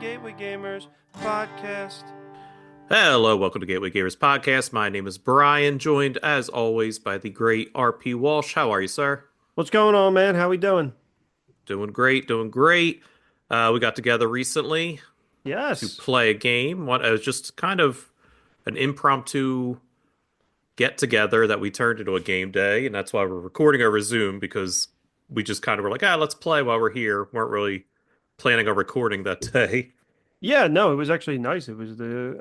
Gateway Gamers podcast. Hello, welcome to Gateway Gamers Podcast. My name is Brian, joined as always by the great RP Walsh. How are you, sir? What's going on, man? How we doing? Doing great, doing great. We got together recently to Yes. play a game. It was just kind of an impromptu get together that we turned into a game day, and that's why we're recording over Zoom because we just kind of were like, let's play while we're here. Weren't really planning on recording that day. Yeah, no, it was actually nice. It was the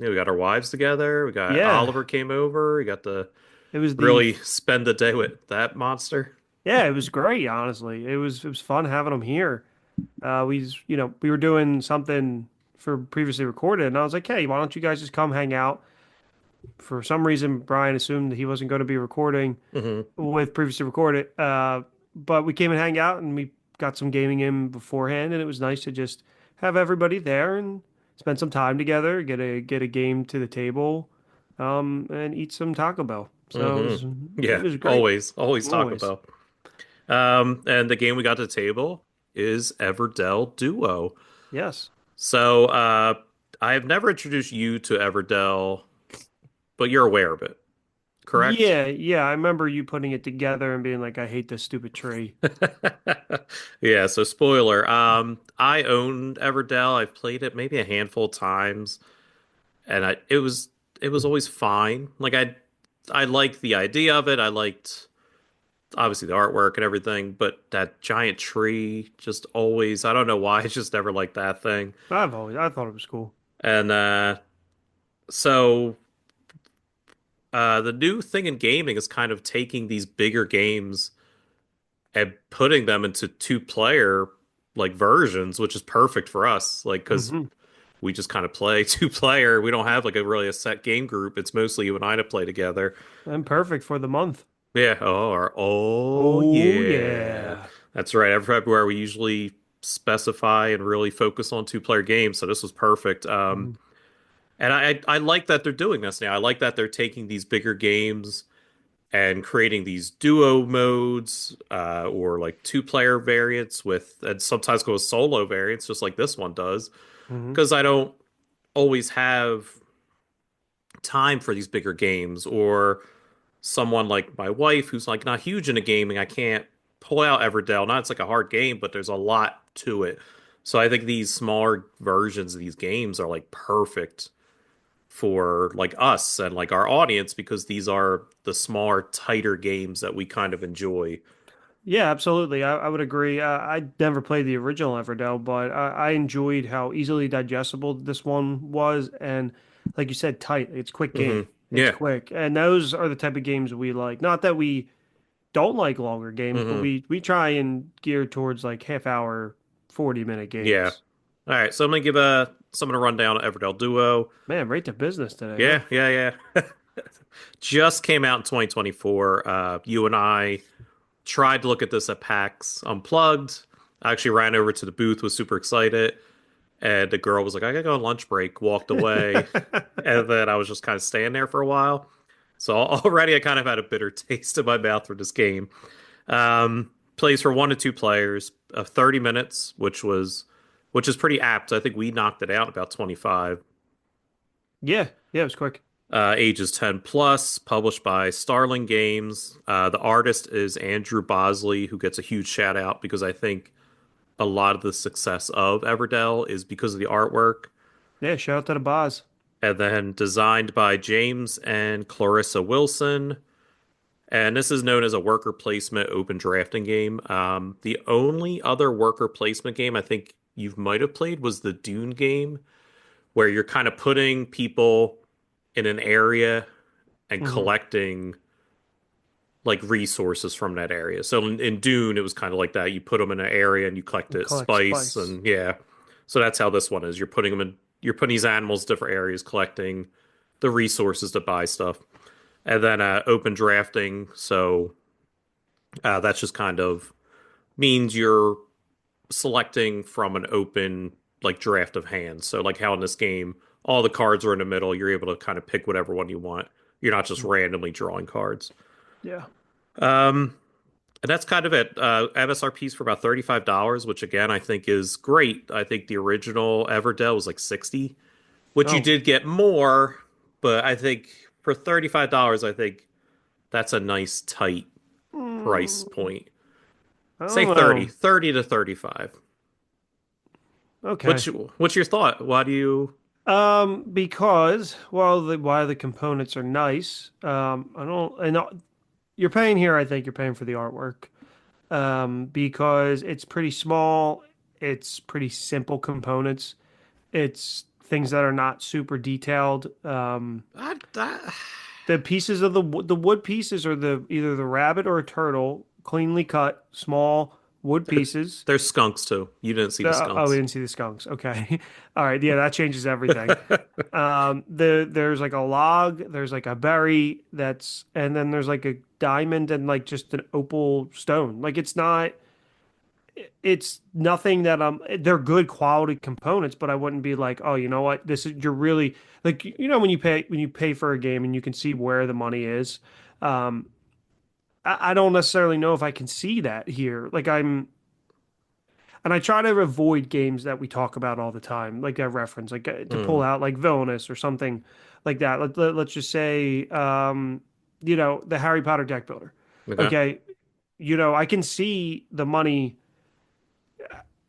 Yeah, we got our wives together. We got yeah, Oliver came over. We got to it was the really spend the day with that monster. yeah, it was great, honestly. It was fun having them here. We were doing something for previously recorded and I was like, "Hey, why don't you guys just come hang out?" For some reason, Brian assumed that he wasn't going to be recording Hmm. with previously recorded. But we came and hang out and we got some gaming in beforehand, and it was nice to just have everybody there and spend some time together, get a game to the table, and eat some Taco Bell. So Hmm. it Yeah, was great. always Taco Always. Bell. And the game we got to the table is Everdell Duo. Yes. So, I have never introduced you to Everdell, but you're aware of it, correct? Yeah, yeah. I remember you putting it together and being like, I hate this stupid tree. Yeah, so spoiler. I owned Everdell. I've played it maybe a handful of times, and it was always fine. I liked the idea of it. I liked obviously the artwork and everything, but that giant tree just always, I don't know why, I just never liked that thing. I thought it was cool. And so the new thing in gaming is kind of taking these bigger games and putting them into two-player like versions, which is perfect for us. Like, because Hmm. we just kind of play two-player. We don't have like a really a set game group. It's mostly you and I to play together. And perfect for the month. Yeah. Oh Oh yeah. yeah. That's right. Every February we usually specify and really focus on two-player games. So this was perfect. Mhm. And I like that they're doing this now. I like that they're taking these bigger games and creating these duo modes, or like two-player variants with, and sometimes go with solo variants, just like this one does. Mhm. Because I don't always have time for these bigger games, or someone like my wife who's like not huge into gaming, I can't pull out Everdell. Not it's like a hard game, but there's a lot to it. So I think these smaller versions of these games are like perfect for like us and like our audience because these are the smaller, tighter games that we kind of enjoy. Yeah, absolutely. I would agree. I never played the original Everdell, but I enjoyed how easily digestible this one was. And like you said, tight. It's quick Hmm. game. It's Yeah. quick. And those are the type of games we like. Not that we don't like longer games, but Hmm. we try and gear towards like half hour, 40-minute Yeah. games. All right, so I'm gonna give a someone a rundown of Everdell Duo. Man, right to business today, huh? Yeah, yeah, yeah. Just came out in 2024. You and I tried to look at this at PAX Unplugged. I actually ran over to the booth, was super excited, and the girl was like, "I gotta go on lunch break," walked away, and then I was just kind of staying there for a while. So already I kind of had a bitter taste in my mouth for this game. Plays for 1 to 2 players, 30 minutes, which is pretty apt. I think we knocked it out in about 25. Yeah, yeah, it was quick. Ages 10 plus, published by Starling Games. The artist is Andrew Bosley, who gets a huge shout out because I think a lot of the success of Everdell is because of the artwork. Yeah, shout out to the Boz. And then designed by James and Clarissa Wilson. And this is known as a worker placement open drafting game. The only other worker placement game I think you might have played was the Dune game, where you're kind of putting people in an area and Hmm. collecting like resources from that area. So in Dune, it was kind of like that. You put them in an area and you collect it, Collect spice, spice. and yeah. So that's how this one is. You're putting these animals in different areas, collecting the resources to buy stuff, and then open drafting. So that's just kind of means you're selecting from an open like draft of hands. So like how in this game, all the cards are in the middle. You're able to kind of pick whatever one you want. You're not just randomly drawing cards. Yeah. Um, And that's kind of it. MSRP's for about $35, which again I think is great. I think the original Everdell was like 60, which you Oh, did get more, but I think for $35, I think that's a nice tight price mm, point. I Say don't 30, know. 30 to 35. Okay. What's your thought? Why do you Because well, why the components are nice. I don't, and you're paying here. I think you're paying for the artwork. Because it's pretty small. It's pretty simple components. It's things that are not super detailed. I The pieces of the wood pieces are the either the rabbit or a turtle, cleanly cut, small wood pieces. there's skunks too. You didn't see the Oh, we skunks. didn't see the skunks. Okay. All right. Yeah, that changes everything. There's like a log, there's like a berry and then there's like a diamond and like just an opal stone. Like it's nothing that they're good quality components, but I wouldn't be like, oh, you know what? This is you're really like when you pay for a game and you can see where the money is. Um, I don't necessarily know if I can see that here. And I try to avoid games that we talk about all the time, like I reference, like to pull Hmm. out like Villainous or something like that. Let's just say, the Harry Potter deck builder. Okay. Okay, I can see the money.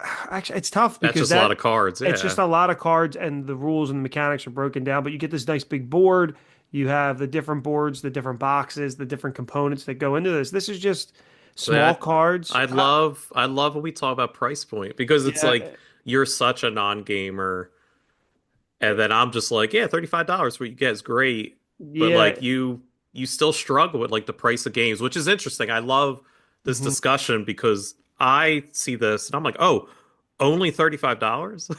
Actually, it's tough That's because just a lot that of cards. it's just Yeah. a lot of cards and the rules and the mechanics are broken down. But you get this nice big board. You have the different boards, the different boxes, the different components that go into this. This is just So small cards. I love when we talk about price point because it's like Yeah, you're such a non-gamer, and then I'm just like, yeah, $35 for what you get is great, but yeah. like you still struggle with like the price of games, which is interesting. I love this Mhm. discussion because I see this and I'm like, oh, only $35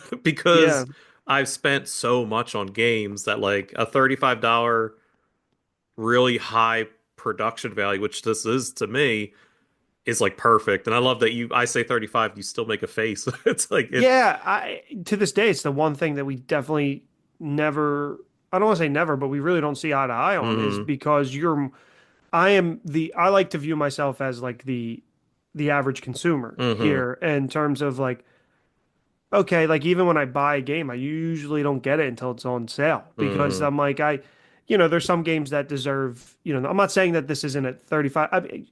Yeah. because I've spent so much on games that like a $35 really high production value, which this is to me, is like perfect. And I love that I say 35, you still make a face. It's like it. Yeah, I to this day it's the one thing that we definitely never I don't want to say never, but we really don't see eye to eye on is Hmm. because I like to view myself as like the average consumer Hmm. here in terms of like okay, like even when I buy a game, I usually don't get it until it's on sale because Hmm. I'm like there's some games that deserve, I'm not saying that this isn't at 35. I mean,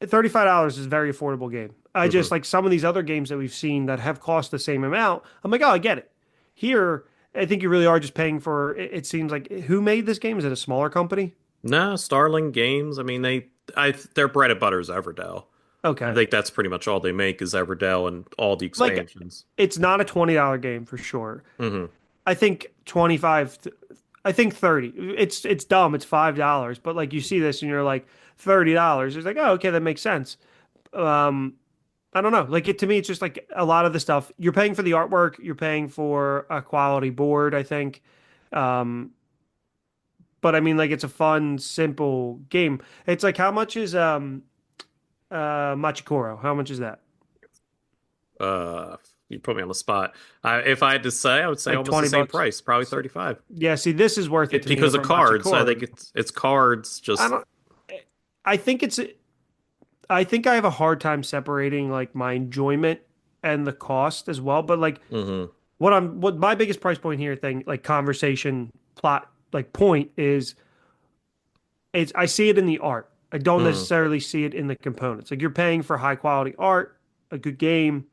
$35 is a very affordable game. I Hmm. just like some of these other games that we've seen that have cost the same amount. I'm like, oh, I get it. Here, I think you really are just paying for it seems like who made this game? Is it a smaller company? No, Starling Games. I mean, their bread and butter is Everdell. I Okay. think that's pretty much all they make is Everdell and all the Like expansions. it's not a $20 game for sure. Hmm. I think 25 I think 30. It's dumb. It's $5, but like you see this and you're like $30. It's like, "Oh, okay, that makes sense." Um I don't know. Like to me it's just like a lot of the stuff you're paying for the artwork, you're paying for a quality board, I think. Um but I mean like it's a fun, simple game. It's like how much is Machikoro? How much is that? Uh, you put me on the spot. If I had to say, I would say Like almost the 20 same bucks. price, probably So, 35. yeah, see this is worth it It to me because of over cards. I Machikoro. think it's cards. I Just don't I think it's I think I have a hard time separating like my enjoyment and the cost as well. But like hmm what my biggest price point here thing, like conversation plot, like point is I see it in the art. I don't hmm necessarily see it in the components. Like you're paying for high quality art, a good game,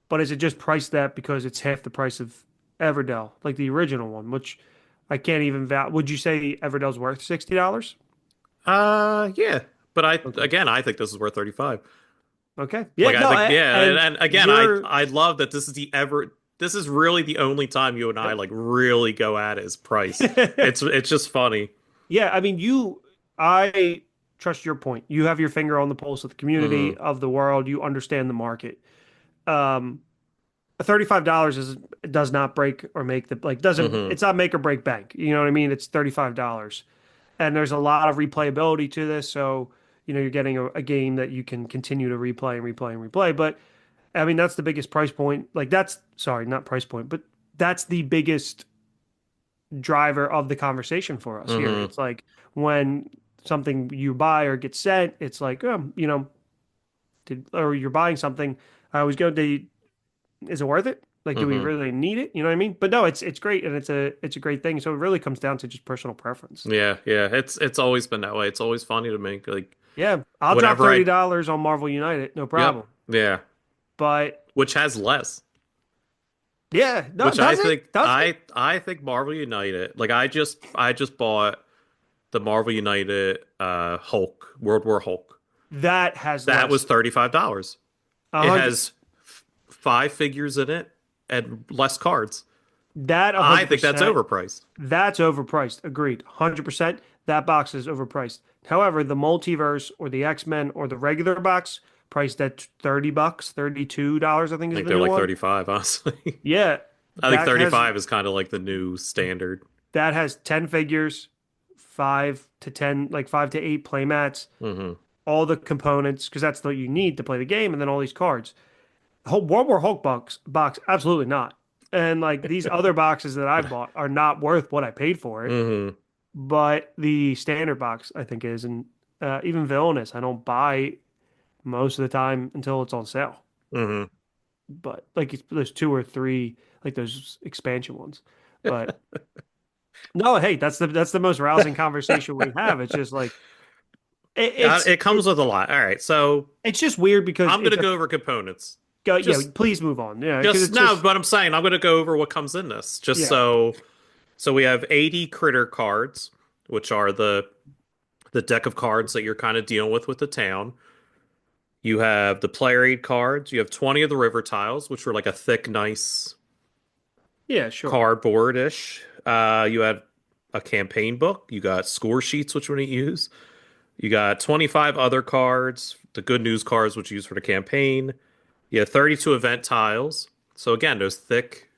but is it just priced that because it's half the price of Everdell, like the original one, which I can't even val. Would you say Everdell's worth $60? Yeah. But Okay. again, I think this is worth 35. Okay. Yeah, Like I no, think yeah, and and again, you're I love that this is really the only time you and I yep. like really go at is price. It's just funny. Yeah, I mean, I trust your point. You have your finger on the pulse of the community, Hmm. of the world. You understand the market. Um, $35 does not break or make Hmm. it's not make or break bank. You know what I mean? It's $35. And there's a lot of replayability to this. So, you're getting a game that you can continue to replay and replay and replay. But I mean, that's the biggest price point. Like sorry, not price point, but that's the biggest driver of the conversation for us here. Hmm. It's like when something you buy or get sent, it's like, or you're buying something, I always go, is it worth it? Like, do we Hmm. really need it? You know what I mean? But no, it's great and it's a great thing. So it really comes down to just personal preference. Yeah, yeah. It's always been that way. It's always funny to me. Like Yeah, I'll drop whenever I $30 on Marvel United, no Yep. problem. Yeah. But Which has less. yeah, no, Which I does it? think Does it? I think Marvel United, like I just bought the Marvel United Hulk, World War Hulk. That has That was less. $35. A It hundred. has five figures in it and less cards. That a I hundred think that's percent. overpriced. That's overpriced. Agreed. 100%. That box is overpriced. However, the multiverse or the X-Men or the regular box priced at $30, $32, I think I is think the they're new like one. 35, honestly. Yeah, I think that has 35 is kind of like the new standard. 10 figures, 5 to 10, like 5 to 8 playmats, Hmm. all the components because that's what you need to play the game and then all these cards. The whole World War Hulk box absolutely not. And like these other boxes that I've bought are not worth what I paid for it. Hmm. But the standard box I think is, and even Villainous I don't buy most of the time until it's on sale. Hmm. But like there's two or three like those expansion ones. But no, hey, that's the most rousing conversation we have. It's just like it, it's It comes it, with a lot. All right, so it's just weird because I'm it's gonna a go over components. go. Yeah, Just please move on. Yeah, because just it's no, just but I'm saying I'm gonna go over what comes in this. Just yeah, so we have 80 critter cards, which are the deck of cards that you're kind of dealing with the town. You have the player aid cards. You have 20 of the river tiles, which are like a thick, nice yeah, sure, cardboard-ish. You have a campaign book. You got score sheets, which we're going to use. You got 25 other cards, the good news cards, which you use for the campaign. You have 32 event tiles. So again, those thick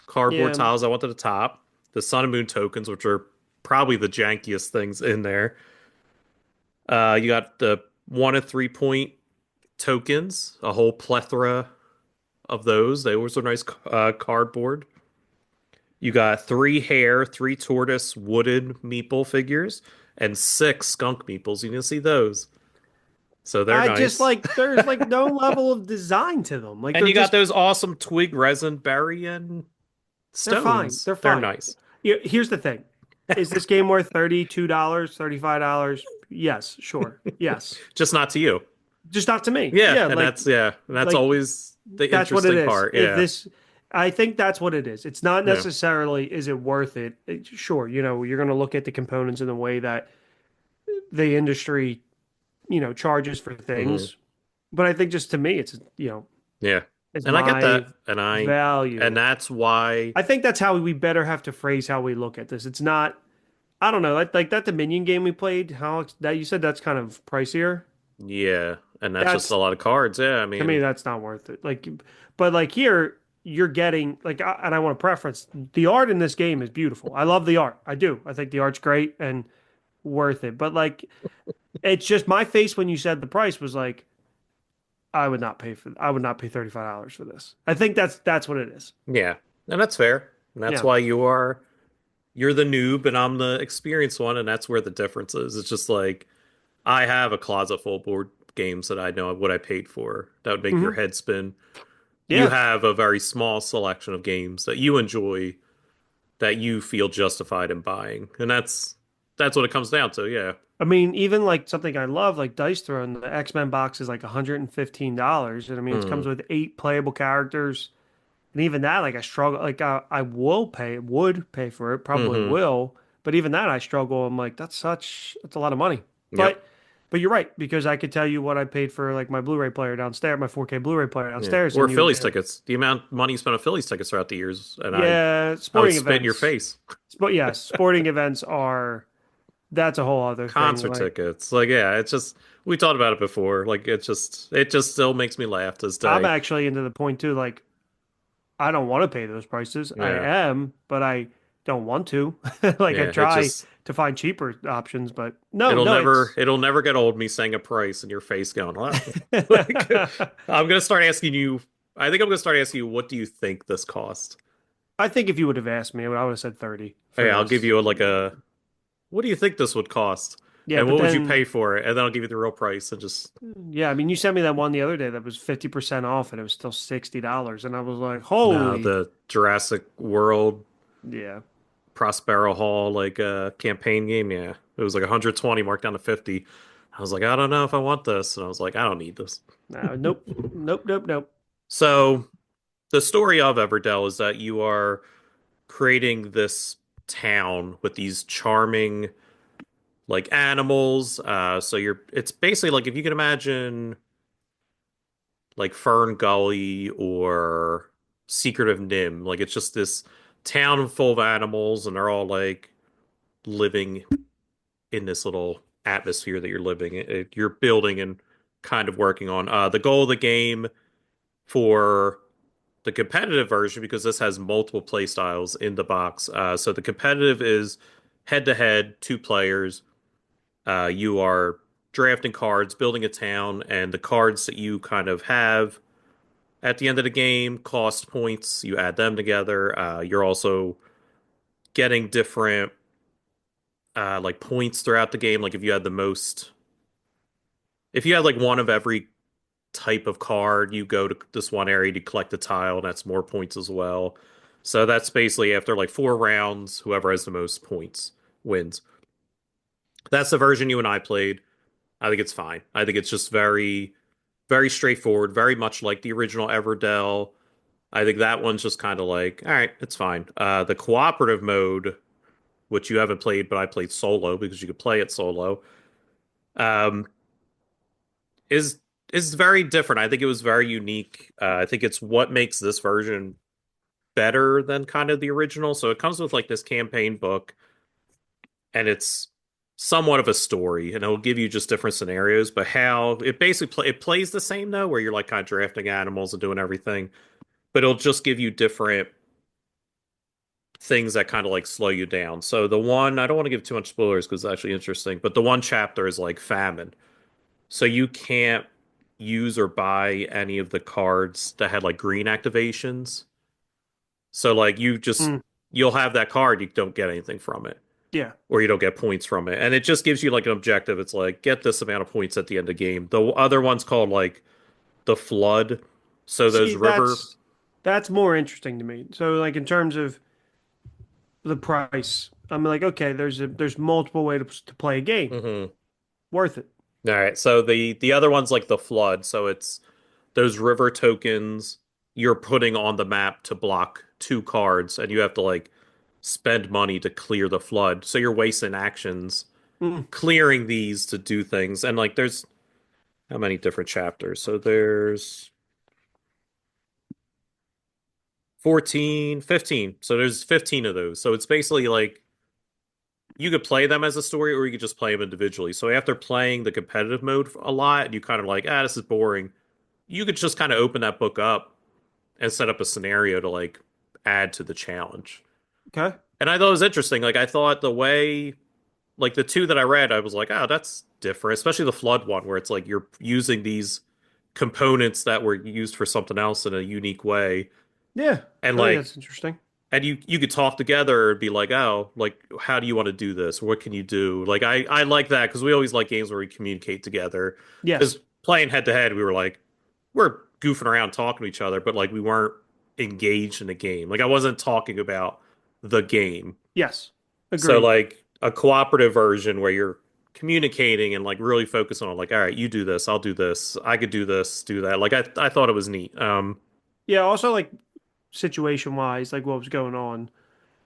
cardboard yeah. tiles I want at the top. The sun and moon tokens, which are probably the jankiest things in there. You got the 1 and 3 point tokens, a whole plethora of those. They always are nice cardboard. You got 3 hare, 3 tortoise wooden meeple figures, and 6 skunk meeples. You can see those. So they're I just nice. like there's like no level of design to them. Like And they're you got just those awesome twig resin berry and they're fine. stones. They're They're fine. nice. Here's the thing. Is this game worth $32, $35? Yes, sure. Yes. Just not to you. Just not to me. Yeah, Yeah, and that's like always the that's what it interesting is. part. If Yeah. this I think that's what it is. It's not Yeah. necessarily is it worth it. Sure, you're going to look at the components in the way that the industry, charges for Hmm. things. But I think just to me it's, Yeah. it's And I get my that. And value. that's why I think that's how we better have to phrase how we look at this. It's not, I don't know, like that Dominion game we played, how that you said that's kind of pricier. yeah, and that's just a That's lot of cards. Yeah, I to me, mean, that's not worth it. Like, but like here, you're getting like, and I want to preference the art in this game is beautiful. I love the art. I do. I think the art's great and worth it. But like, it's just my face when you said the price was like, I would not pay $35 for this. I think that's what it is. yeah. And that's fair. And that's Yeah. why you're the noob and I'm the experienced one, and that's where the difference is. It's just like I have a closet full of board games that I know what I paid for. That would make your Hmm. head spin. You Yeah. have a very small selection of games that you enjoy that you feel justified in buying. And that's what it comes down to. Yeah. I mean, even like something I love, like Dice Throne, the X-Men box is like $115. And I mean, it Mm, comes with 8 playable characters. And even that, like I struggle, like I would pay for it, probably hmm. will. But even that, I struggle. I'm like, that's a lot of money. Yep. But you're right, because I could tell you what I paid for like my Blu-ray player downstairs, my 4K Bluray player Yeah. downstairs. Or And Phillies tickets. The amount of money you spent on Phillies tickets throughout the years, and yeah, I would sporting spit in your events. face. But yeah, sporting events that's a whole other thing. Concert Like, tickets. Like, yeah, it's just we talked about it before. Like it just still makes me laugh to this I'm day. actually into the point too, like, I don't want to pay those prices. I Yeah. am, but I don't want to. Like I Yeah. It try just to find cheaper options, but no, no, it's it'll never get old me saying a price and your face going, "Huh?" Like I'm gonna start asking you I think I'm gonna start asking you what do you think this cost? I think if you would have asked me, I would have said 30 for Hey, I'll give this. you like a what do you think this would cost? Yeah, And but what would you then pay for it? And then I'll give you the real price and just yeah, I mean, you sent me that one the other day that was 50% off and it was still $60, and I was like, no, holy, the Jurassic World yeah. Prospero Hall like campaign game. Yeah, it was like 120 marked down to 50. I was like, I don't know if I want this, and I was like, I don't need this. No, nope, nope, nope, nope. So the story of Everdell is that you are creating this town with these charming like animals. So it's basically like if you can imagine like Fern Gully or Secret of Nim, like it's just this town full of animals, and they're all like living in this little atmosphere that you're you're building and kind of working on. The goal of the game for the competitive version, because this has multiple play styles in the box. So the competitive is head to head, two players. You are drafting cards, building a town, and the cards that you kind of have at the end of the game cost points. You add them together. You're also getting different like points throughout the game. Like if you had like one of every type of card, you go to this one area to collect a tile, and that's more points as well. So that's basically after like 4 rounds, whoever has the most points wins. That's the version you and I played. I think it's fine. I think it's just very straightforward, very much like the original Everdell. I think that one's just kind of like, all right, it's fine. The cooperative mode, which you haven't played, but I played solo because you could play it solo, um, is is very different. I think it was very unique. I think it's what makes this version better than kind of the original. So it comes with like this campaign book, and it's somewhat of a story, and it'll give you just different scenarios. But how it basically it plays the same though, where you're like kind of drafting animals and doing everything, but it'll just give you different things that kind of like slow you down. So the one, I don't want to give too much spoilers because it's actually interesting, but the one chapter is like famine. So you can't use or buy any of the cards that had like green activations. So like Mm, you'll have that card, you don't get anything from it, yeah. or you don't get points from it. And it just gives you like an objective. It's like get this amount of points at the end of the game. The other one's called like the flood. So those See, river that's more interesting to me. So, like in terms of the price, I'm like, okay, there's multiple ways to play a game. Mhm. Worth it. All right. So the other one's like the flood. So it's those river tokens you're putting on the map to block two cards, and you have to like spend money to clear the flood. So you're wasting actions Mm, clearing these to do things. And like there's how many different chapters? So there's 14, 15. So there's 15 of those. So it's basically like you could play them as a story, or you could just play them individually. So after playing the competitive mode a lot, you kind of like, this is boring. You could just kind of open that book up and set up a scenario to like add to the challenge. okay. And I thought it was interesting. Like I thought the way like the two that I read, I was like, oh, that's different, especially the flood one where it's like you're using these components that were used for something else in a unique way. Yeah, And I think like that's interesting. and you could talk together and be like, oh, like how do you want to do this? What can you do? Like I like that because we always like games where we communicate together. Because Yes, playing head to head, we were like, we're goofing around talking to each other, but like we weren't engaged in the game. Like I wasn't talking about the game. yes, So agreed. like a cooperative version where you're communicating and like really focusing on like, all right, you do this, I'll do this, I could do this, do that. Like I thought it was neat. Yeah, also like situation wise, like what was going on.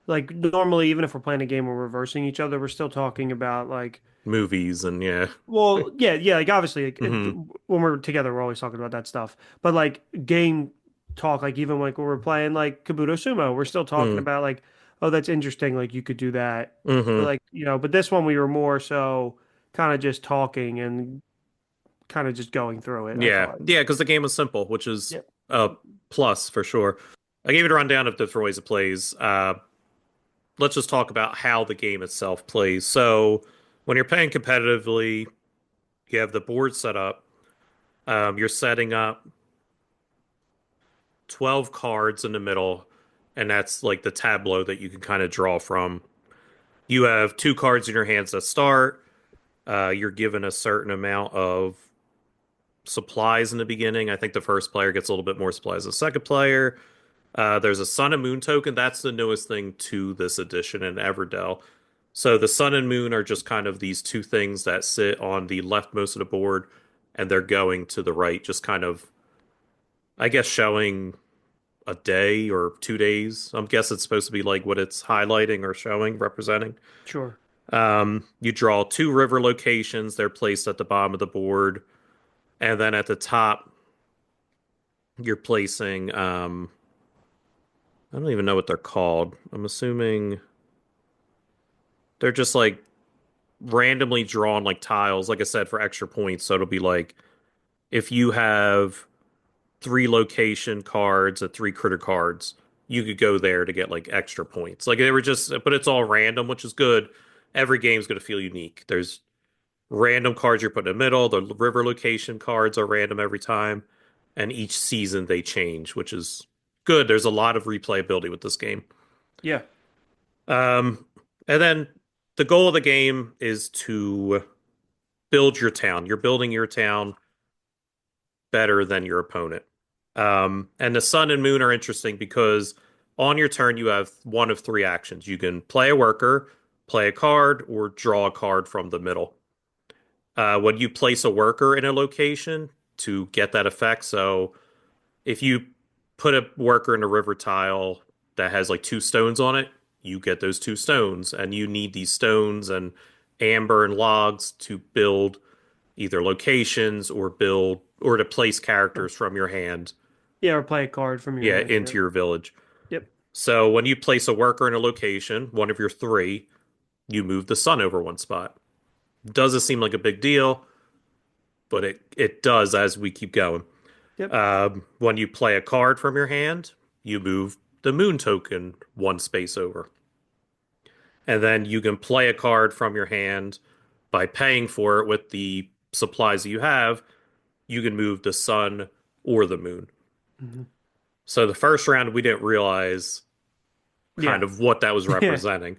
Like normally, even if we're playing a game where we're reversing each other, we're still talking about like, Movies and yeah. well, yeah, yeah, like obviously, like, Hmm. when we're together, we're always talking about that stuff. But like game talk, like even like when we're playing like Kabuto Sumo, we're still talking Mm. about like, oh, that's interesting. Like you could do that. Or Hmm. like, but this one we were more so kind of just talking and kind of just going through it, I Yeah. thought. Yeah, because the game was simple, which is Yeah. a plus for sure. I gave it a rundown of different ways it plays. Let's just talk about how the game itself plays. So when you're playing competitively, you have the board set up. You're setting up 12 cards in the middle, and that's like the tableau that you can kind of draw from. You have two cards in your hands that start. You're given a certain amount of supplies in the beginning. I think the first player gets a little bit more supplies than the second player. There's a Sun and Moon token. That's the newest thing to this edition in Everdell. So the Sun and Moon are just kind of these two things that sit on the leftmost of the board, and they're going to the right, just kind of, I guess, showing a day or 2 days. I guess it's supposed to be like what it's highlighting or showing, representing. Sure. You draw two river locations. They're placed at the bottom of the board, and then at the top, you're placing. I don't even know what they're called. I'm assuming they're just like randomly drawn like tiles, like I said, for extra points. So it'll be like if you have three location cards and three critter cards, you could go there to get like extra points. Like they were just, but it's all random, which is good. Every game's going to feel unique. There's random cards you're putting in the middle. The river location cards are random every time, and each season they change, which is good. There's a lot of replayability with this game. Yeah. Um, and then the goal of the game is to build your town. You're building your town better than your opponent. And the sun and moon are interesting because on your turn you have one of three actions. You can play a worker, play a card, or draw a card from the middle. When you place a worker in a location to get that effect, so if you put a worker in a river tile that has like two stones on it, you get those two stones, and you need these stones and amber and logs to build either locations or build or to place Or, characters from your hand, yeah, or play a card from your yeah, hand. into Yep. your village. Yep. So when you place a worker in a location, one of your three, you move the sun over one spot. Doesn't seem like a big deal, but it does as we keep going. Yep. When you play a card from your hand, you move the moon token one space over. And then you can play a card from your hand by paying for it with the supplies that you have. You can move the sun or the moon. Hmm. So the first round, we didn't realize kind Yeah. of what that was Yeah. representing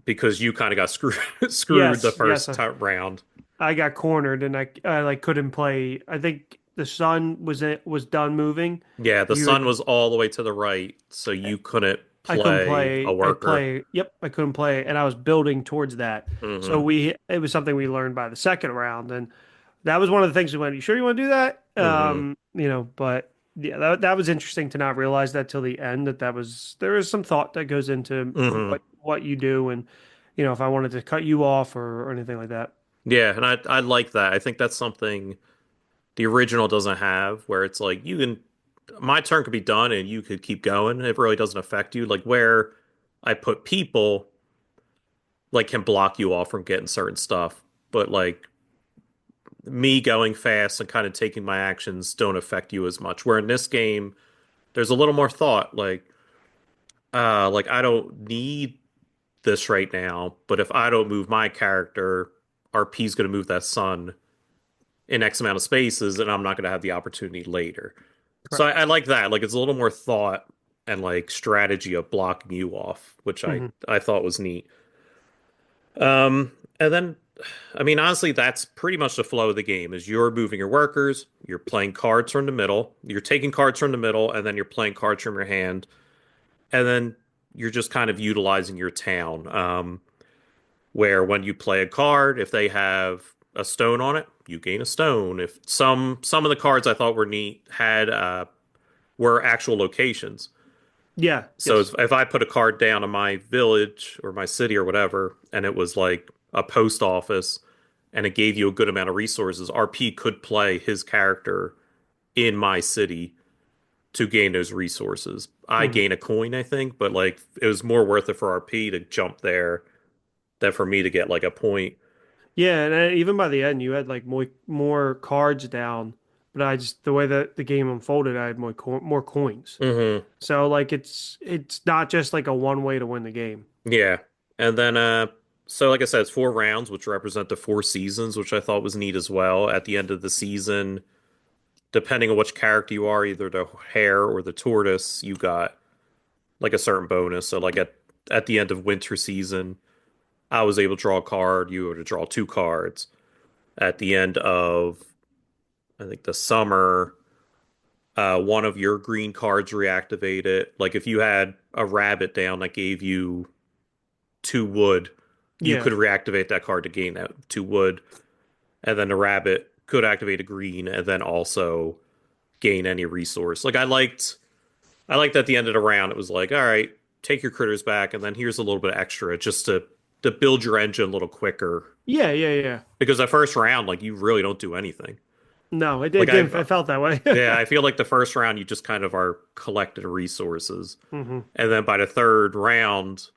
because you kind of got screwed screwed the Yes. Yes. first round. I got cornered and I like couldn't play. I think the sun was done moving. Yeah, the You sun had was all the way to the right, so you couldn't I couldn't play a play. I worker. play. Yep, I couldn't play, and I was building towards that. So Hmm. it was something we learned by the second round, and that was one of the things we went. You sure you want to do that? Hmm. But yeah, that was interesting to not realize that till the end that was there is some thought that goes into Hmm. what you do, and if I wanted to cut you off or anything like that. Yeah, and I like that. I think that's something the original doesn't have, where it's like you can my turn could be done and you could keep going. It really doesn't affect you. Like where I put people like can block you off from getting certain stuff, but like me going fast and kind of taking my actions don't affect you as much. Where in this game, there's a little more thought. Like I don't need this right now, but if I don't move my character, RP's going to move that sun in X amount of spaces, and I'm not going to have the opportunity later. So I Correct. like that. Like it's a little more thought and like strategy of blocking you off, which I Hmm. I thought was neat. And then, I mean, honestly, that's pretty much the flow of the game. Is you're moving your workers, you're playing cards from the middle, you're taking cards from the middle, and then you're playing cards from your hand, and then you're just kind of utilizing your town. Where when you play a card, if they have a stone on it, you gain a stone. If some of the cards I thought were neat had were actual locations. Yeah. So Yes. if I put a card down in my village or my city or whatever, and it was like a post office, and it gave you a good amount of resources, RP could play his character in my city to gain those resources. I Hmm. gain a coin, I think, but like it was more worth it for RP to jump there than for me to get like a point. Yeah, and even by the end, you had like more cards down, but I just the way that the game unfolded, I had more coins. Hmm. So like it's not just like a one way to win the game. Yeah. And then so like I said, it's 4 rounds, which represent the 4 seasons, which I thought was neat as well. At the end of the season, depending on which character you are, either the hare or the tortoise, you got like a certain bonus. So like at the end of winter season, I was able to draw a card, you were to draw two cards. At the end of, I think, the summer, one of your green cards reactivated. Like if you had a rabbit down that gave you two wood, you Yeah. could reactivate that card to gain that two wood, and then the rabbit could activate a green and then also gain any resource. Like I liked at the end of the round, it was like, all right, take your critters back, and then here's a little bit extra just to build your engine a little quicker. Yeah, yeah, yeah. Because that first round, like you really don't do anything. No, it Like didn't. I've It felt that way. Yeah, I feel like the first round you just kind of are collecting resources. hmm And then by the third round,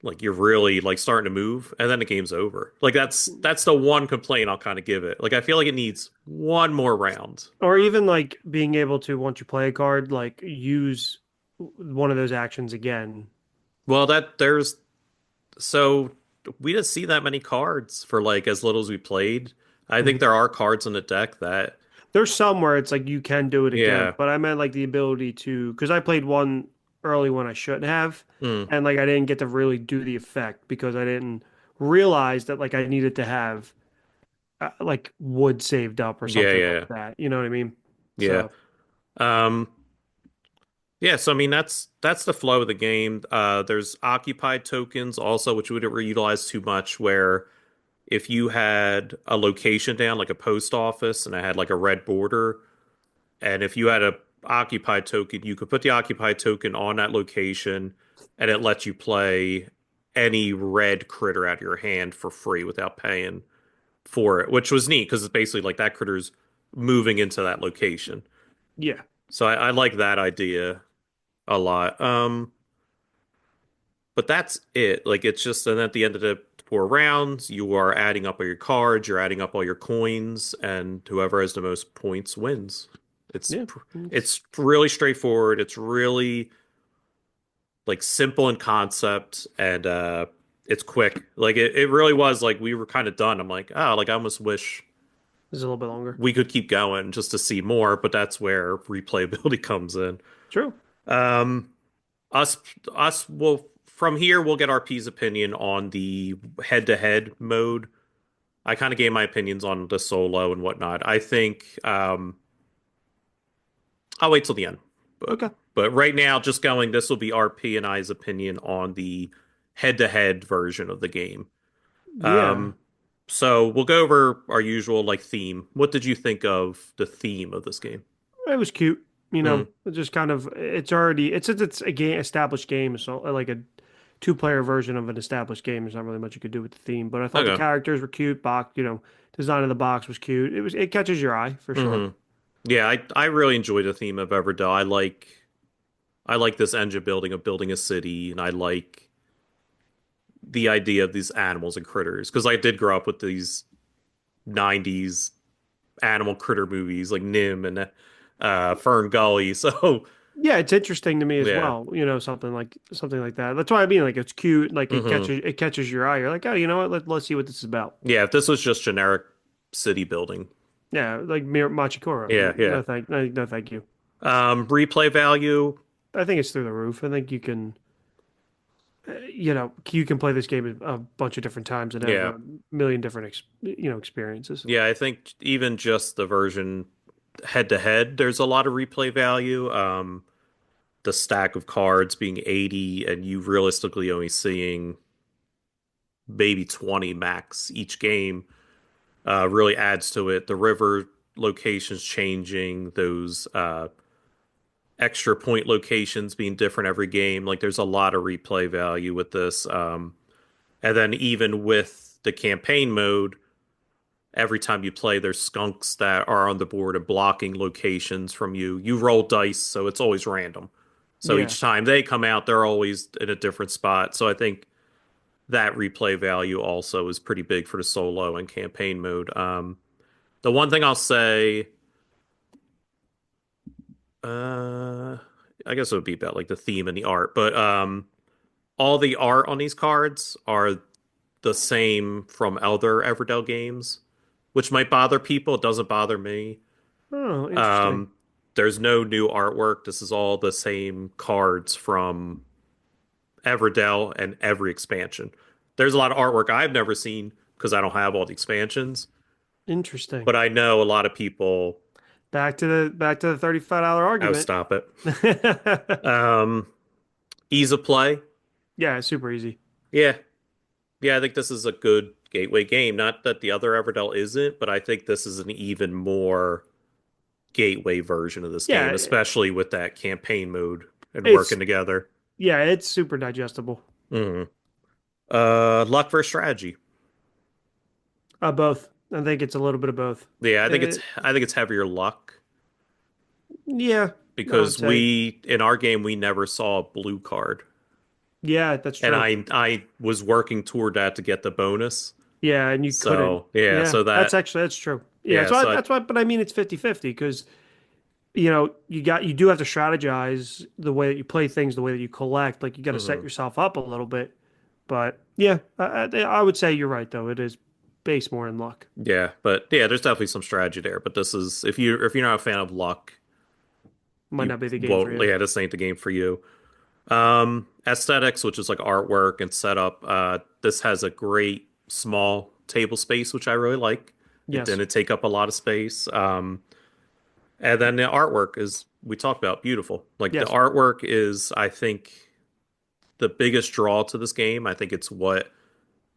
like you're really like starting to move, and then the game's over. Like that's the one complaint I'll kind of give it. Like I feel like it needs one more round. Or even like being able to, once you play a card, like use one of those actions again. Well, that there's so we didn't see that many cards for like as little as we played. I think Mhm. there are cards in the deck that There's some where it's like you can do it again, yeah. but I meant like the ability to, because I played one early when I shouldn't have, Mm, and like I didn't get to really do the effect because I didn't realize that like I needed to have like wood saved up or yeah, something like yeah, that. You know what I mean? yeah. So Um yeah, so I mean that's the flow of the game. There's occupied tokens also, which we didn't utilize too much, where if you had a location down, like a post office, and it had like a red border, and if you had a occupied token, you could put the occupied token on that location, and it lets you play any red critter out of your hand for free without paying for it, which was neat because it's basically like that critter's moving into that location. yeah, So I like that idea a lot. But that's it. Like it's just then at the end of the four rounds, you are adding up all your cards, you're adding up all your coins, and whoever has the most points wins. It's yeah. pr- it's really straightforward. It's really like simple in concept and it's quick. Like it really was like we were kind of done. I'm like, oh, like I almost wish This is a little bit longer. we could keep going just to see more, but that's where replayability comes in. True. Um us us will from here we'll get RP's opinion on the head-to-head mode. I kind of gave my opinions on the solo and whatnot. I think I'll wait till the end. But Okay. but right now, just going, this will be RP and I's opinion on the head-to-head version of the game. Yeah. Um, so we'll go over our usual like theme. What did you think of the theme of this game? It was cute. You Hmm. know, it just kind of it's a game established game, so like a two-player version of an established game. There's not really much you could do with the theme, but I thought the Okay. characters were cute. Design of the box was cute. It catches your eye for sure. Hmm. Yeah, I really enjoy the theme of Everdell. I like this engine building of building a city, and I like the idea of these animals and critters because I did grow up with these 90s animal critter movies like Nim and Fern Gully. So Yeah, it's interesting to me as yeah. well. Something like that. That's why I mean, like it's cute. Like Hmm. it catches your eye. You're like, oh, you know what? Let's see what this is about. Yeah, if this was just generic city building. Yeah, like Machikoro. Yeah, yeah. No, thank you. Replay value. I think it's through the roof. I think you can, you can play this game a bunch of different times and have Yeah. a million different, experiences. Yeah, I think even just the version head to head, there's a lot of replay value. The stack of cards being 80 and you realistically only seeing maybe 20 max each game really adds to it. The river locations changing, those extra point locations being different every game. Like there's a lot of replay value with this. And then even with the campaign mode, every time you play, there's skunks that are on the board and blocking locations from you. You roll dice, so it's always random. So Yeah. each time they come out, they're always in a different spot. So I think that replay value also is pretty big for the solo and campaign mode. The one thing I'll say, uh, I guess it would be about like the theme and the art, but all the art on these cards are the same from other Everdell games, which might bother people. It doesn't bother me. Oh, interesting. Um, there's no new artwork. This is all the same cards from Everdell and every expansion. there's a lot of artwork I've never seen because I don't have all the expansions, Interesting. but I know a lot of people. Back to the $35 Oh, argument. stop it. Um, Ease of play. Yeah, it's super easy. Yeah, yeah, I think this is a good gateway game. Not that the other Everdell isn't, but I think this is an even more gateway version of this game, Yeah, especially with that campaign mode and it's working together. yeah, it's super digestible. hmm Luck versus strategy. Both. I think it's a little bit of both. Yeah, Uh, I think it's heavier luck yeah, I would because say. we in our game we never saw a blue card. Yeah, that's And true. I was working toward that to get the bonus. Yeah, and you couldn't. So, yeah, Yeah, so that's true. Yeah, yeah, so so I that's why, but I mean, it's 50-50 because, you do have to strategize the way that you play things, the way that you collect. Like, you got to set mhm. yourself up a little bit. But yeah, I would say you're right, though. It is based more in luck. Yeah, but yeah, there's definitely some strategy there. But this is if you're not a fan of luck, Might you not be the game for won't. you. Yeah, this ain't the game for you. Aesthetics, which is like artwork and setup. This has a great small table space, which I really like. It Yes. didn't take up a lot of space. And then the artwork is we talked about beautiful. Like the Yes. artwork is, I think, the biggest draw to this game. I think it's what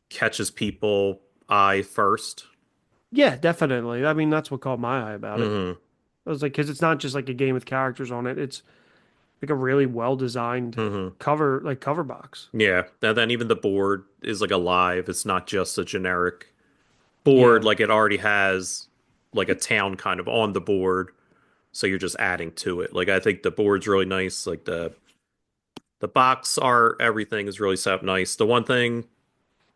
catches people eye first. Yeah, definitely. I mean, that's what caught my eye about it. hmm I was like, because it's not just like a game with characters on it. It's like a really well designed hmm cover box. Yeah, and then even the board is like alive. It's not just a generic board. Yeah. Like it already has like a town kind of on the board, so you're just adding to it. Like I think the board's really nice. Like the box art, everything is really set up nice. The one thing,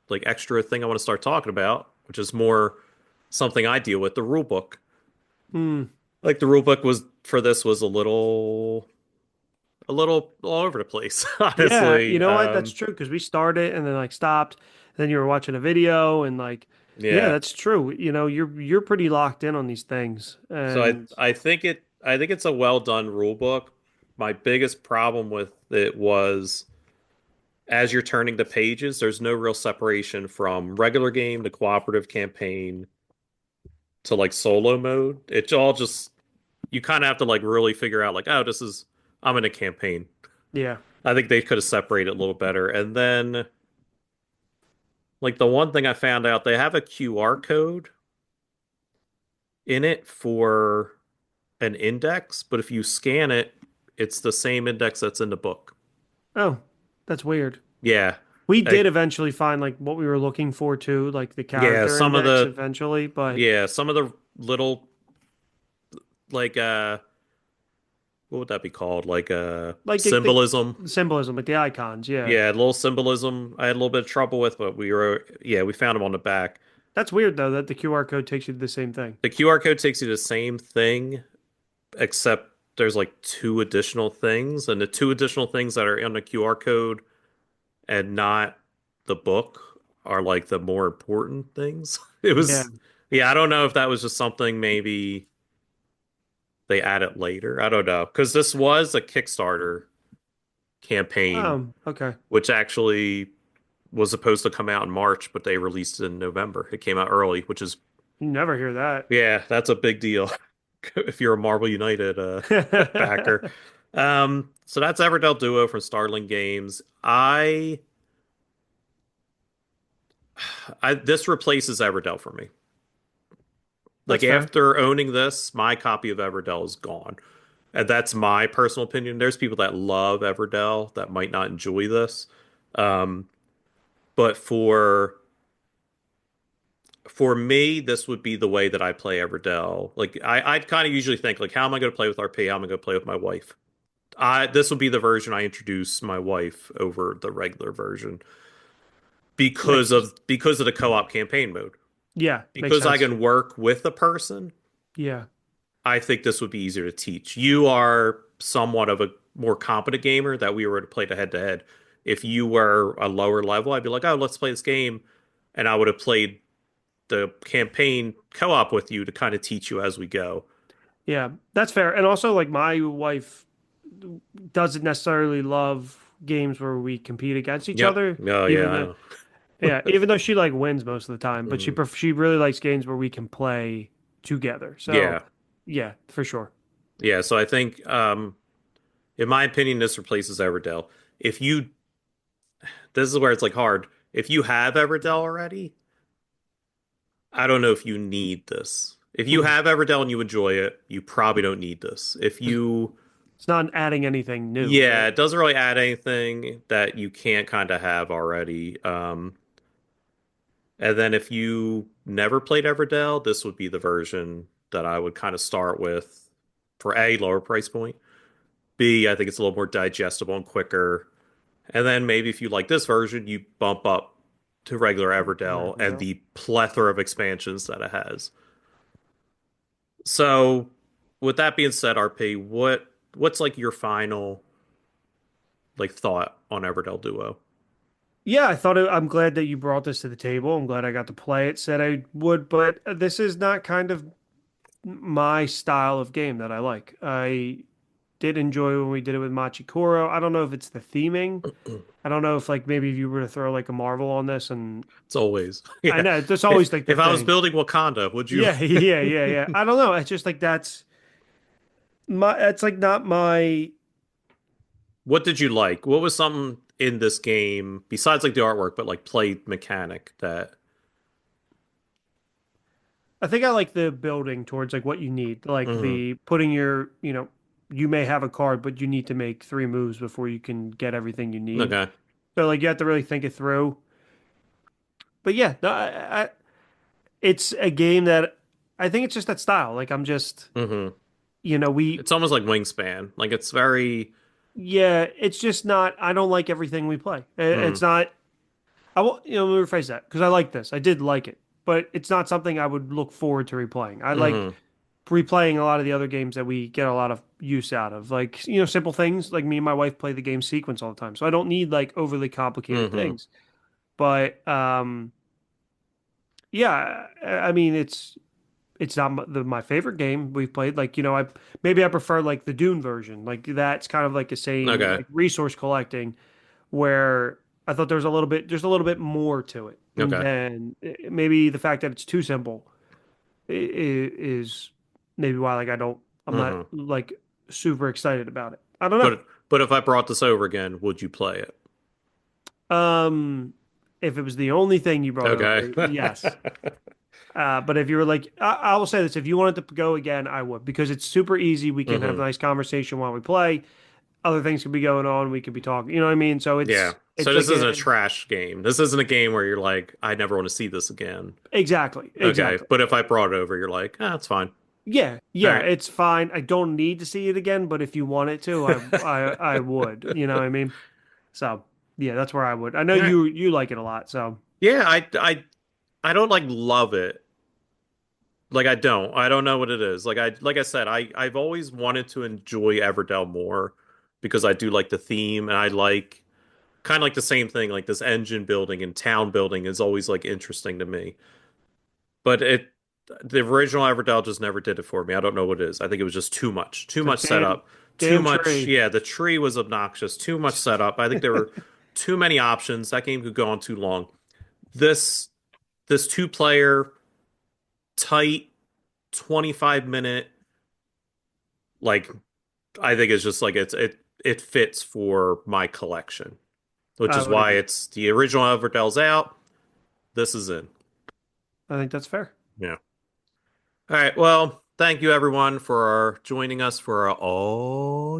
like extra thing I want to start talking about, which is more something I deal with, the rule book. Hmm. Like the rule book was for this was a little all over the place, Yeah, you honestly. know what? That's true because we started and then like stopped. Then you were watching a video and like, yeah, Yeah. that's true. You're pretty locked in on these things. So And I think it's a well done rule book. My biggest problem with it was as you're turning the pages, there's no real separation from regular game to cooperative campaign to like solo mode. It's all just you kind of have to like really figure out like, oh, this is I'm in a campaign. yeah. I think they could have separated a little better. And then like the one thing I found out, they have a QR code in it for an index, but if you scan it, it's the same index that's in the book. Oh, that's weird. Yeah. We did Like eventually find like what we were looking for too, like the yeah, character index eventually, but some of the little like what would that be called? Like like the symbolism. symbolism, like the icons, yeah. Yeah, a little symbolism I had a little bit of trouble with, but we found them on the back. That's weird though that the QR code takes you to the same thing. The QR code takes you to the same thing, except there's like two additional things, and the two additional things that are on the QR code and not the book are like the more important things. It Yeah. was, yeah, I don't know if that was just something maybe they added later. I don't know. Because this was a Kickstarter campaign, Okay. which actually was supposed to come out in March, but they released it in November. It came out early, which is, You never hear that. yeah, that's a big deal if you're a Marvel United backer. So that's Everdell Duo from Starling Games. I this replaces Everdell for me. That's Like fair. after owning this, my copy of Everdell is gone. And that's my personal opinion. There's people that love Everdell that might not enjoy this. Um, but for me, this would be the way that I play Everdell. Like I'd kind of usually think like, how am I going to play with RP? How am I going to play with my wife? I This would be the version I introduce my wife over the regular version Makes because of the co-op campaign mode. Yeah, makes Because I sense. can work with a person, Yeah. I think this would be easier to teach. You are somewhat of a more competent gamer that we were to play the head to head. If you were a lower level, I'd be like, oh, let's play this game. And I would have played the campaign co-op with you to kind of teach you as we go. Yeah. That's fair. And also like my wife doesn't necessarily love games where we compete against each Yep. other, Oh, yeah, even I though know. Yeah, even though she like wins most of the time, but Mhm. she really likes games where we can play together. So, Yeah. yeah, for sure. Yeah, so I think in my opinion this replaces Everdell. If you This is where it's like hard. If you have Everdell already, I don't know if you need this. If you Hmm. have Everdell and you enjoy it, you probably don't need this. If you It's not adding anything new, Yeah, right? it doesn't really add anything that you can't kind of have already. And then if you never played Everdell, this would be the version that I would kind of start with for A, lower price point. B, I think it's a little more digestible and quicker. And then maybe if you like this version, you bump up to regular Everdell and Riverdale. the plethora of expansions that it has. So, with that being said, RP, what's like your final like thought on Everdell Duo? Yeah, I'm glad that you brought this to the table. I'm glad I got to play it. Said I would, but this is not kind of my style of game that I like. I did enjoy when we did it with Machikoro. I don't know if it's the theming. I don't know if like maybe if you were to throw like a Marvel on this, and It's always, I yeah. know that's always like the If I was thing. building Wakanda, would you? Yeah, yeah. I don't know. It's just like that's like not my. What did you like? What was something in this game besides like the artwork, but like play mechanic that? I think I like the building towards like what you need, like Hmm. the putting your, you may have a card, but you need to make three moves before you can get everything you need. Okay. So like you have to really think it through. But yeah, no, it's a game that I think it's just that style. Like I'm just, Hmm. we, It's almost like Wingspan. Like it's very. yeah, it's just not. I don't like everything we play. Mm, It's not. I will, let me rephrase that because I like this. I did like it, but it's not something I would look forward to replaying. I like hmm. replaying a lot of the other games that we get a lot of use out of. Like, simple things. Like me and my wife play the game sequence all the time. So I don't need like overly complicated Hmm. things. But yeah, I mean it's not my favorite game we've played. Like, I prefer like the Dune version. Like that's kind of like the same Okay. like resource collecting where I thought there was a little bit there's a little bit more to it. And Okay. then maybe the fact that it's too simple is maybe why like I'm not Hmm. like super excited about it. I don't But if I brought this over again, would you play it? know. If it was the only thing you brought Okay. over, yes. But if you were like, I will say this, if you wanted to go again, I would because it's super easy. We can have a Hmm. nice conversation while we play. Other things could be going on. We could be talking. You know what I mean? So Yeah. So it's this like isn't a trash game. This isn't a game where you're like, I never want to see this again. exactly, Okay. exactly. But if I brought it over, you're like, ah, it's fine. Yeah, All yeah, right. it's fine. I don't need to see it again, but if you wanted to, I would. You know what I mean? So yeah, that's where I would. I know All right. you like it a lot, so Yeah, I don't like love it. Like I don't know what it is. Like I said, I've always wanted to enjoy Everdell more because I do like the theme and I like kind of like the same thing, like this engine building and town building is always like interesting to me. But the original Everdell just never did it for me. I don't know what it is. I think it was just too it's a much setup, too damn much. tree. Yeah, the tree was obnoxious, too much setup. I think there were too many options. That game could go on too long. This this two player tight 25-minute like I think it's just like it fits for my collection, which I is would why agree. it's the original Everdell's out. This is in. I think that's fair. Yeah. All right. Well, thank you everyone for joining us for our Oh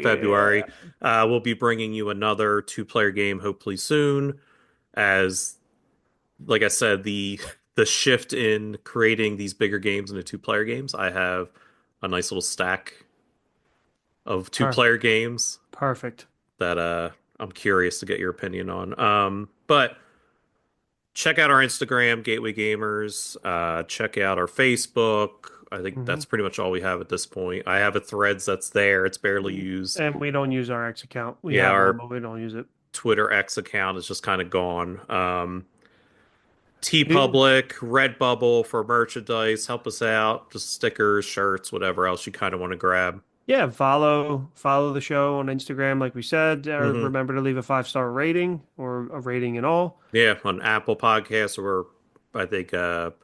February. yeah. We'll be bringing you another two-player game hopefully soon. As like I said, the shift in creating these bigger games into two-player games. I have a nice little stack of Per two-player games perfect. that I'm curious to get your opinion on. But check out our Instagram, Gateway Gamers. Check out our Facebook. I think Hmm. that's pretty much all we have at this point. I have a Threads that's there. It's barely used. And we don't use our X account. We Yeah, have one, our but we don't use it. Twitter X account is just kind of gone. T You, Public, Redbubble for merchandise. Help us out. Just stickers, shirts, whatever else you kind of want to grab. Yeah, follow the show on Instagram, like we said. Hmm. Remember to leave a 5-star rating or a rating and all. Yeah, on Apple Podcasts or I think Spotify,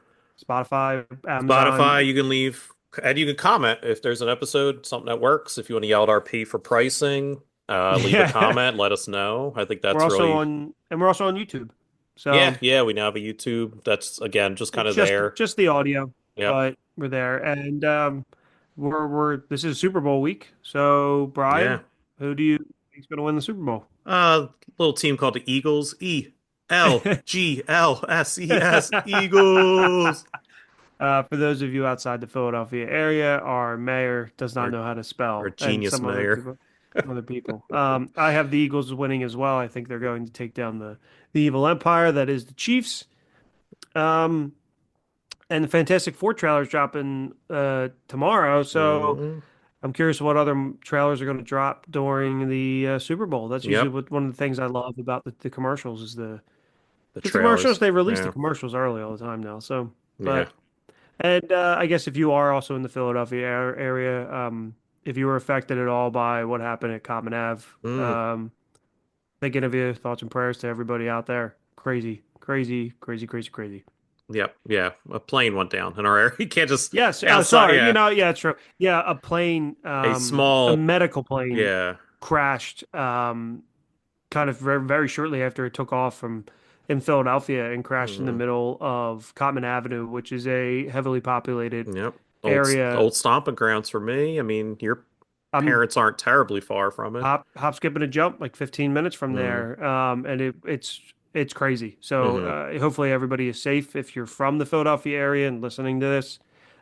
Spotify, Amazon. you can leave and you can comment if there's an episode, something that works. If you want to yell at RP for pricing, leave a Yeah, comment, let us know. I think we're that's also really on, and we're also on YouTube. yeah, So yeah. We now have a YouTube that's again just kind it's of just there. just the audio, Yep. but we're there, and we're this is Super Bowl week. So Yeah. Brian, who do you think's going to win the Super Bowl? Little team called the Eagles. ELGLSES Eagles. For those of you outside the Philadelphia area, our mayor does not Our know how to our spell, and genius mayor. some other people. I have the Eagles winning as well. I think they're going to take down the evil empire that is the Chiefs. Um, and the Fantastic Four trailer's dropping tomorrow, so Hmm. I'm curious what other trailers are going to drop during the Super Bowl. That's usually Yep. what one of the things I love about the commercials is the The because the commercials trailers. they release the Yeah. commercials early all the time now. So, Yeah. but and I guess if you are also in the Philadelphia area, if you were affected at all by what happened at Common Ave, Mm. thinking of you, thoughts and prayers to everybody out there. Crazy, crazy, crazy, crazy, crazy. Yep. Yeah. A plane went down in our area. You can't just Yes, outside. sorry. Yeah. Yeah, it's true. Yeah, a plane, A a small. medical plane Yeah. crashed, kind of very, very shortly after it took off from in Philadelphia and crashed in the Mm. middle of Cottman Avenue, which is a heavily populated Yep. area. Old stomping grounds for me. I mean, your I'm parents aren't terribly far from it. hop, skip, and a jump, like 15 minutes from Mm. there. And it's crazy. So Hmm. hopefully everybody is safe if you're from the Philadelphia area and listening to this.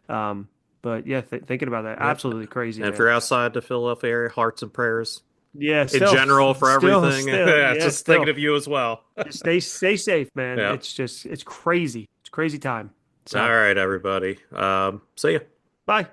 Um, but yeah, thinking about that, Yep. absolutely crazy, And if man. you're outside the Philadelphia area, hearts and prayers Yeah, in general for everything. Yeah, yeah, just thinking still. of you as well. Just stay safe, man. Yeah. It's crazy. It's crazy time. All So, right, everybody. See ya. bye.